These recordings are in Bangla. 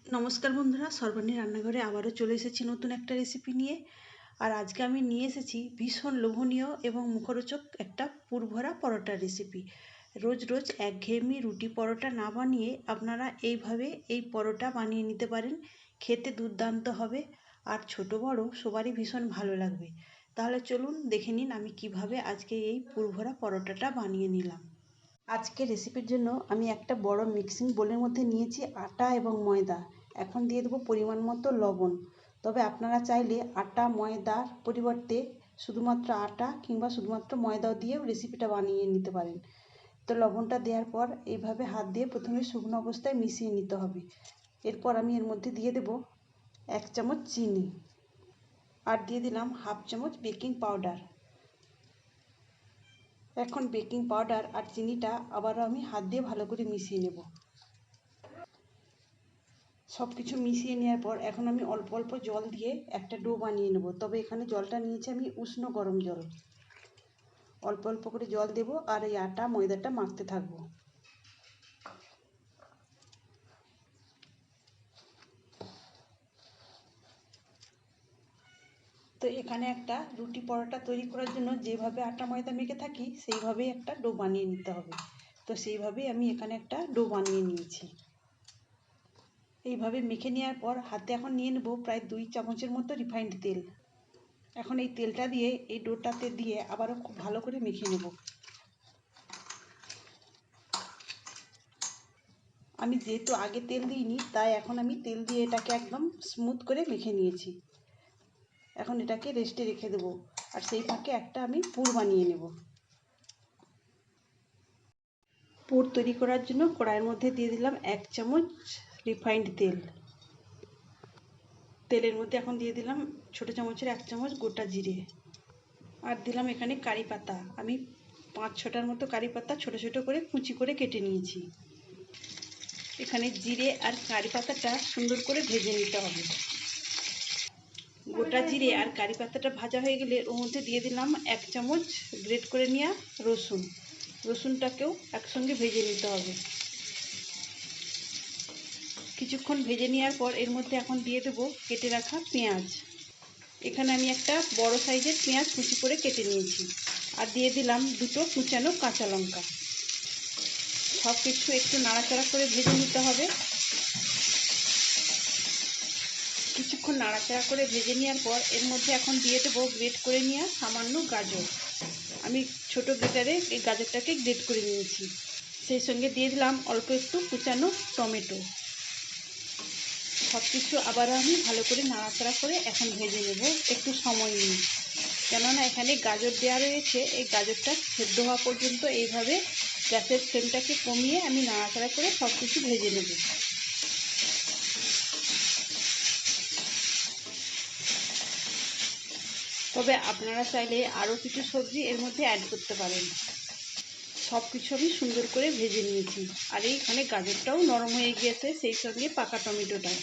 নমস্কার বন্ধুরা, সর্বাণী রান্নাঘরে আবারও চলে এসেছি নতুন একটা রেসিপি নিয়ে। আর আজকে আমি নিয়ে এসেছি ভীষণ লোভনীয় এবং মুখরোচক একটা পুরভরা পরোটার রেসিপি। রোজ রোজ একঘেয়েমি রুটি পরোটা না বানিয়ে আপনারা এইভাবে এই পরোটা বানিয়ে নিতে পারেন। খেতে দুর্দান্ত হবে আর ছোট বড় সবারই ভীষণ ভালো লাগবে। তাহলে চলুন দেখে নিন আমি কিভাবে আজকে এই পুরভরা পরোটাটা বানিয়ে নিলাম। আজকে রেসিপির জন্য আমি একটা বড় মিক্সিং বোলের মধ্যে নিয়েছি আটা এবং ময়দা। এখন দিয়ে দেবো পরিমাণ মতো লবণ। তবে আপনারা চাইলে আটা ময়দার পরিবর্তে শুধুমাত্র আটা কিংবা শুধুমাত্র ময়দাও দিয়েও রেসিপিটা বানিয়ে নিতে পারেন। তো লবণটা দেওয়ার পর এইভাবে হাত দিয়ে প্রথমে শুকনো অবস্থায় মিশিয়ে নিতে হবে। এরপর আমি এর মধ্যে দিয়ে দেবো 1 চামচ চিনি আর দিয়ে দিলাম 1/2 চামচ বেকিং পাউডার। এখন বেকিং পাউডার আর চিনিটা আবারও আমি হাত দিয়ে ভালো করে মিশিয়ে নেব। সব কিছু মিশিয়ে নেওয়ার পর এখন আমি অল্প অল্প জল দিয়ে একটা ডো বানিয়ে নেব। তবে এখানে জলটা নিয়েছি আমি উষ্ণ গরম জল। অল্প অল্প করে জল দেব আর এই আটা ময়দাটা মাখতে থাকবো। তো এখানে একটা রুটি পরোটা তৈরি করার জন্য যেভাবে আটা ময়দা মেখে থাকি সেইভাবেই একটা ডো বানিয়ে নিতে হবে। তো সেইভাবেই আমি এখানে একটা ডো বানিয়ে নিয়েছি। এইভাবে মেখে নেওয়ার পর হাতে এখন নিয়ে নেব প্রায় 2 চামচের মতো রিফাইন্ড তেল। এখন এই তেলটা দিয়ে এই ডোটাতে দিয়ে আবারও খুব ভালো করে মেখে নেব। আমি যেহেতু আগে তেল দিইনি তাই এখন আমি তেল দিয়ে এটাকে একদম স্মুথ করে মেখে নিয়েছি। এখন এটাকে রেস্টে রেখে দেবো আর সেই ফাঁকে একটা আমি পুর বানিয়ে নেব। পুর তৈরি করার জন্য কড়াইয়ের মধ্যে দিয়ে দিলাম 1 চামচ রিফাইন্ড তেল। তেলের মধ্যে এখন দিয়ে দিলাম ছোটো চামচের 1 চামচ গোটা জিরে আর দিলাম এখানে কারি পাতা। আমি 5-6টার মতো কারি পাতা ছোটো ছোটো করে কুচি করে কেটে নিয়েছি। এখানে জিরে আর কারি পাতাটা সুন্দর করে ভেজে নিতে হবে। গোটা জিরে আর কারি পাতাটা ভাজা হয়ে গেলে ওর মধ্যে দিয়ে দিলাম 1 চামচ গ্রেট করে নেওয়া রসুন। রসুনটাকেও একসঙ্গে ভেজে নিতে হবে। কিছুক্ষণ ভেজে নেওয়ার পর এর মধ্যে এখন দিয়ে দেবো কেটে রাখা পেঁয়াজ। এখানে আমি একটা বড় সাইজের পেঁয়াজ কুচি করে কেটে নিয়েছি আর দিয়ে দিলাম 2টো কুচানো কাঁচা লঙ্কা। সব কিছু একটু নাড়াচাড়া করে ভেজে নিতে হবে। কিছুক্ষণ নাড়াচাড়া করে ভেজে নেওয়ার পর এর মধ্যে এখন দিয়ে দেবো গ্রেট করে নেওয়া সামান্য গাজর। আমি ছোট গ্রেটারে এই গাজরটাকে গ্রেট করে নিয়েছি। সেই সঙ্গে দিয়ে দিলাম অল্প একটু কুচানো টমেটো। সব কিছু আবার আমি ভালো করে নাড়াচাড়া করে এখন ভেজে নেব একটু সময় নিয়ে। কেননা এখানে গাজর দেওয়া রয়েছে, এই গাজরটা সেদ্ধ হওয়া পর্যন্ত এইভাবে গ্যাসের ফ্লেমটাকে কমিয়ে আমি নাড়াচাড়া করে সব কিছু ভেজে নেব। তবে আপনারা চাইলে আরও কিছু সবজি এর মধ্যে অ্যাড করতে পারেন। সব কিছু আমি সুন্দর করে ভেজে নিয়েছি আর এইখানে গাজরটাও নরম হয়ে গিয়েছে, সেই সঙ্গে পাকা টমেটোটাও।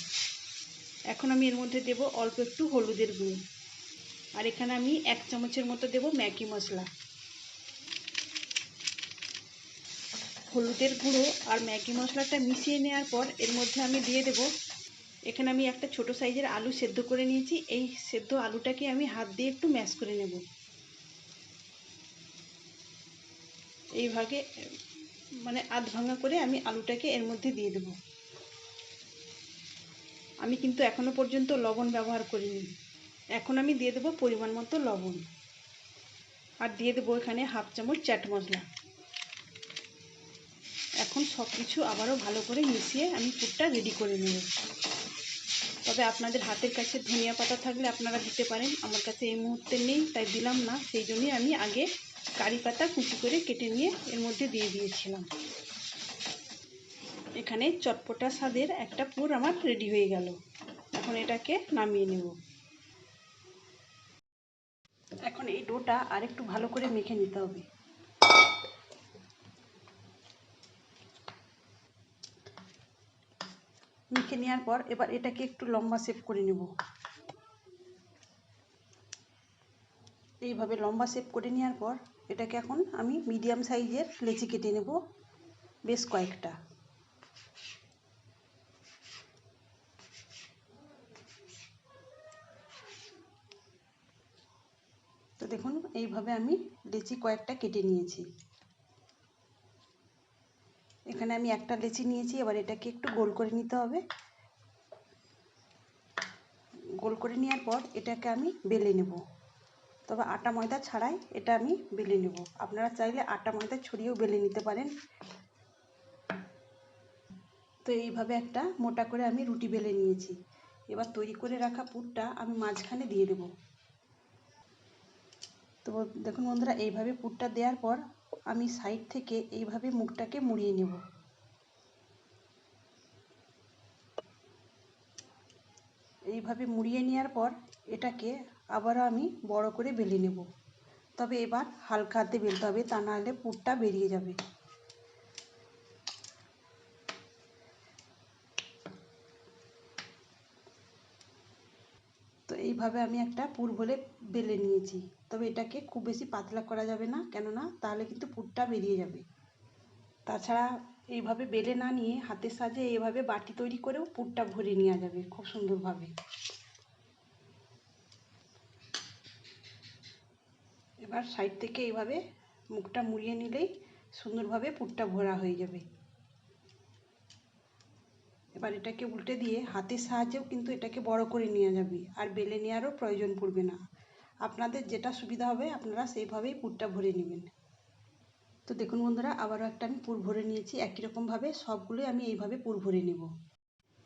এখন আমি এর মধ্যে দেব অল্প একটু হলুদের গুঁড়ো আর এখানে আমি 1 চামচের মতো দেব ম্যাগি মশলা। হলুদের গুঁড়ো আর ম্যাগি মশলাটা মিশিয়ে নেওয়ার পর এর মধ্যে আমি দিয়ে দেব, এখানে আমি একটা ছোট সাইজের আলু সেদ্ধ করে নিয়েছি। এই সেদ্ধ আলুটাকে আমি হাত দিয়ে একটু ম্যাশ করে নেব। এইভাবে মানে আধ ভাঙা করে আমি আলুটাকে এর মধ্যে দিয়ে দেব। আমি কিন্তু এখনো পর্যন্ত লবণ ব্যবহার করিনি। এখন আমি দিয়ে দেব পরিমাণ মতো লবণ আর দিয়ে দেবো এখানে 1/2 চামচ চাট মশলা। এখন সব কিছু আবারও ভালো করে মিশিয়ে আমি পুরটা রেডি করে নেব। তবে আপনাদের হাতের কাছে ধনিয়া পাতা থাকলে আপনারা দিতে পারেন, আমার কাছে এই মুহূর্তে নেই তাই দিলাম না। সেই জন্যই আমি আগে কারি পাতা কুচি করে কেটে নিয়ে এর মধ্যে দিয়ে দিয়েছিলাম। এখানে চটপটা স্বাদের একটা পুর আমার রেডি হয়ে গেল। এখন এটাকে নামিয়ে নেব। এখন এই ডোটা আরেকটু ভালো করে মেখে নিতে হবে। মেখে নেওয়ার পর এবার এটাকে একটু লম্বা শেপ করে নেব। এইভাবে লম্বা শেপ করে নেওয়ার পর এটাকে এখন আমি মিডিয়াম সাইজের লেচি কেটে নেব বেশ কয়েকটা। দেখুন এইভাবে আমি লেচি কয়েকটা কেটে নিয়েছি। এখানে আমি একটা লেচি নিয়েছি, এবার এটাকে একটু গোল করে নিতে হবে। গোল করে নেওয়ার পর এটাকে আমি বেলে নেব, তবে আটা ময়দা ছাড়াই এটা আমি বেলে নেব। আপনারা চাইলে আটা ময়দা ছড়িয়েও বেলে নিতে পারেন। তো এইভাবে একটা মোটা করে আমি রুটি বেলে নিয়েছি। এবার তৈরি করে রাখা পুরটা আমি মাঝখানে দিয়ে দেব। তো দেখুন বন্ধুরা, এইভাবে পুরটা দেওয়ার পর আমি সাইড থেকে এইভাবে মুখটাকে মুড়িয়ে নেব। এইভাবে মুড়িয়ে নেওয়ার পর এটাকে আবারও আমি বড় করে বেলে নেব, তবে এবার হালকা হাতে বেলতে হবে, তা নাহলে পুরটা বেরিয়ে যাবে। তো এইভাবে আমি একটা পুর বেলে নিয়েছি, তবে এটাকে খুব বেশি পাতলা করা যাবে না, কেননা তাহলে কিন্তু পুরটা বেরিয়ে যাবে। তাছাড়া এইভাবে বেলে না নিয়ে হাতের সাহায্যে এইভাবে বাটি তৈরি করেও পুরটা ভরে নেওয়া যাবে খুব সুন্দরভাবে। এবার সাইড থেকে এইভাবে মুখটা মুড়িয়ে নিলেই সুন্দরভাবে পুরটা ভরা হয়ে যাবে। এবার এটাকে উল্টে দিয়ে হাতের সাহায্যেও কিন্তু এটাকে বড় করে নেওয়া যাবে, আর বেলে নেওয়ারও প্রয়োজন পড়বে না। আপনাদের যেটা সুবিধা হবে আপনারা সেইভাবেই পুরটা ভরে নেবেন। তো দেখুন বন্ধুরা, আবারও একটা আমি পুর ভরে নিয়েছি। একই রকমভাবে সবগুলোই আমি এইভাবে পুর ভরে নেব।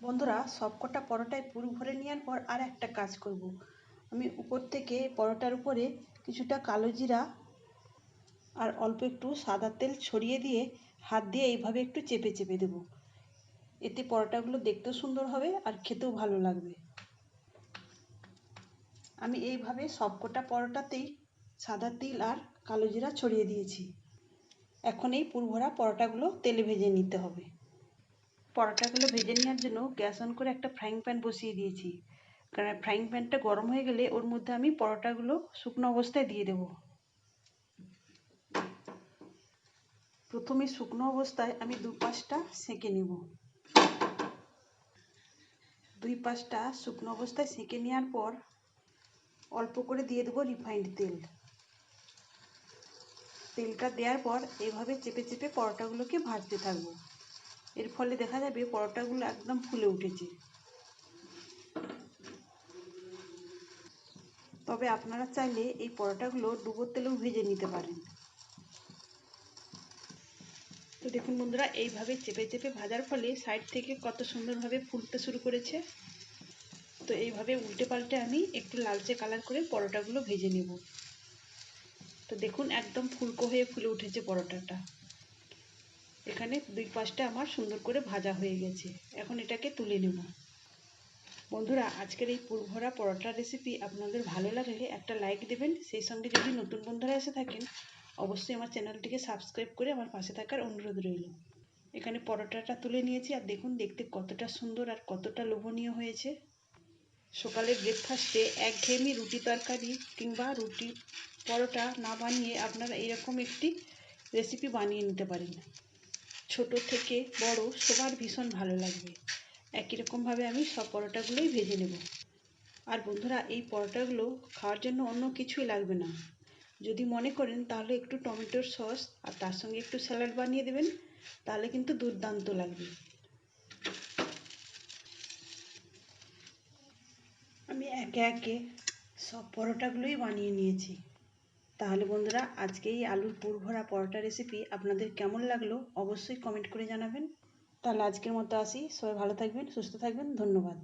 বন্ধুরা, সবকটা পরোটায় পুর ভরে নেওয়ার পর আর একটা কাজ করব। আমি উপর থেকে পরোটার উপরে কিছুটা কালো জিরা আর অল্প একটু সাদা তেল ছড়িয়ে দিয়ে হাত দিয়ে এইভাবে একটু চেপে চেপে দেব। এতে পরোটাগুলো দেখতেও সুন্দর হবে আর খেতেও ভালো লাগবে। আমি এইভাবে সবকটা পরোটাতেই সাদা তিল আর কালো জিরা ছড়িয়ে দিয়েছি। এখন এই পুর ভরা পরোটাগুলো তেলে ভেজে নিতে হবে। পরোটাগুলো ভেজে নেওয়ার জন্য গ্যাস অন করে একটা ফ্রাইং প্যান বসিয়ে দিয়েছি। কারণ ফ্রাইং প্যানটা গরম হয়ে গেলে ওর মধ্যে আমি পরোটাগুলো শুকনো অবস্থায় দিয়ে দেব। প্রথমে শুকনো অবস্থায় আমি 2-5টা সেঁকে নেব। 2-5টা শুকনো অবস্থায় সেঁকে নেওয়ার পর অল্প করে দিয়ে দেবো রিফাইন্ড তেল। তেলটা দেওয়ার পর এইভাবে চেপে চেপে পরোটাগুলোকে ভাজতে থাকবো। এর ফলে দেখা যাবে পরোটাগুলো একদম ফুলে উঠেছে। তবে আপনারা চাইলে এই পরোটাগুলো ডুবো তেলেও ভেজে নিতে পারেন। তো দেখুন বন্ধুরা, এইভাবে চেপে চেপে ভাজার ফলে সাইড থেকে কত সুন্দরভাবে ফুলতে শুরু করেছে। তো এইভাবে উল্টে পাল্টে আমি একটু লালচে কালার করে পরোটাগুলো ভেজে নেব। তো দেখুন একদম ফুলকো হয়ে ফুলে উঠেছে পরোটাটা। এখানে 2-5টা আমার সুন্দর করে ভাজা হয়ে গেছে। এখন এটাকে তুলে নেব। বন্ধুরা, আজকের এই পুর ভরা পরোটার রেসিপি আপনাদের ভালো লাগলে একটা লাইক দেবেন। সেই সঙ্গে যদি নতুন বন্ধুরা এসে থাকেন অবশ্যই আমার চ্যানেলটিকে সাবস্ক্রাইব করে আমার পাশে থাকার অনুরোধ রইল। এখানে পরোটাটা তুলে নিয়েছি, আর দেখুন দেখতে কতটা সুন্দর আর কতটা লোভনীয় হয়েছে। সকালের ব্রেকফাস্টে একঘেয়েমি রুটি তরকারি কিংবা রুটি পরোটা না বানিয়ে আপনারা এরকম একটি রেসিপি বানিয়ে নিতে পারেন। ছোট থেকে বড় সবার ভীষণ ভালো লাগবে। একই রকমভাবে আমি সব পরোটাগুলোই ভেজে নেব। আর বন্ধুরা, এই পরোটাগুলো খাওয়ার জন্য অন্য কিছুই লাগবে না। যদি মনে করেন তাহলে একটু টমেটোর সস আর তার সঙ্গে একটু স্যালাড বানিয়ে দেবেন, তাহলে কিন্তু দুর্দান্ত লাগবে। আমি একে একে সব পরোটাগুলোই বানিয়ে নিয়েছি। তাহলে বন্ধুরা, আজকে এই আলুর পুর ভরা পরোটা রেসিপি আপনাদের কেমন লাগলো অবশ্যই কমেন্ট করে জানাবেন। তাহলে আজকের মতো আসি। সবাই ভালো থাকবেন, সুস্থ থাকবেন। ধন্যবাদ।